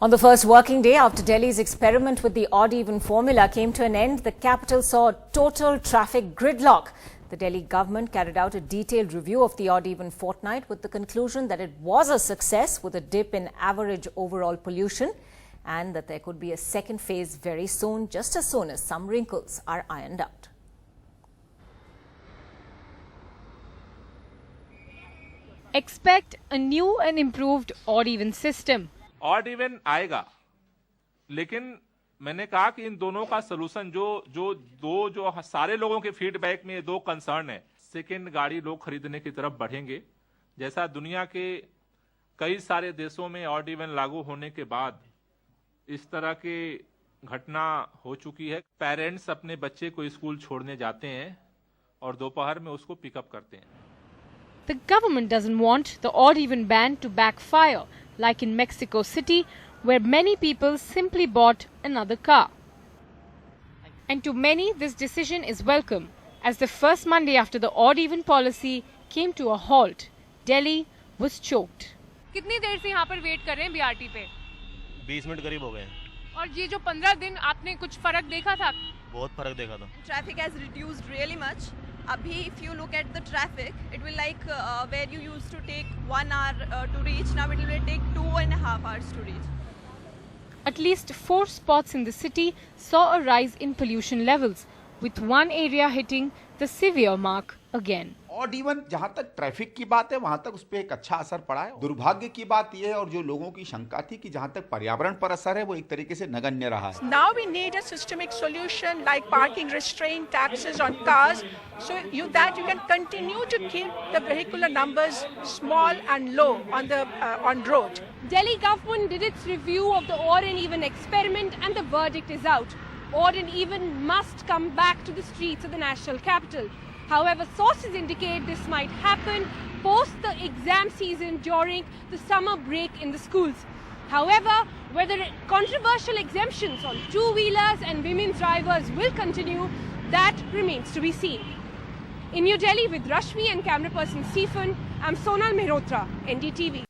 On the first working day after Delhi's experiment with the odd-even formula came to an end, the capital saw total traffic gridlock. The Delhi government carried out a detailed review of the odd-even fortnight with the conclusion that it was a success with a dip in average overall pollution and that there could be a second phase very soon, just as soon as some wrinkles are ironed out. Expect a new and improved odd-even system. Odd even आएगा, लेकिन मैंने कहा कि इन दोनों का solution जो सारे लोगों के फीडबैक में दो कंसर्न है। सेकेंड गाड़ी लोग खरीदने की तरफ बढ़ेंगे। जैसा दुनिया के कई सारे देशों में ऑड इवन लागू होने के बाद इस तरह के घटना हो चुकी है। पेरेंट्स अपने बच्चे को स्कूल छोड़ने जाते हैं और दोपहर में उसको पिकअप करते हैं। The government doesn't want the odd-even ban to backfire, like in Mexico City, where many people simply bought another car. And to many, this decision is welcome, as the first Monday after the odd-even policy came to a halt, Delhi was choked. कितनी देर से यहाँ पर wait कर रहे हैं BRT पे? 20 minute करीब हो गए हैं। और ये जो 15 दिन आपने कुछ फर्क देखा था? बहुत फर्क देखा था। Traffic has reduced really much. Abhi, if you look at the traffic, it will like where you used to take 1 hour to reach, now it will take 2.5 hours to reach. At least 4 spots in the city saw a rise in pollution levels, with one area hitting the severe mark again. Odd even जहाँ तक traffic की बात है वहाँ तक उस पर एक अच्छा असर पड़ा है। दुर्भाग्य की बात यह है और जो लोगों की शंका थी कि जहाँ तक पर्यावरण पर असर है वो एक तरीके से नगण्य रहा है। Now we need a systemic solution like parking restraint, taxes on cars, so that you can continue to keep the vehicular numbers small and low on road. Delhi government did its review of the odd and even experiment and the verdict is out. Odd and even must come back to the streets of the national capital. However, sources indicate this might happen post the exam season during the summer break in the schools. However, whether controversial exemptions on two-wheelers and women drivers will continue, that remains to be seen. In New Delhi with Rashmi and camera person Stephen, I'm Sonal Mehrotra, NDTV.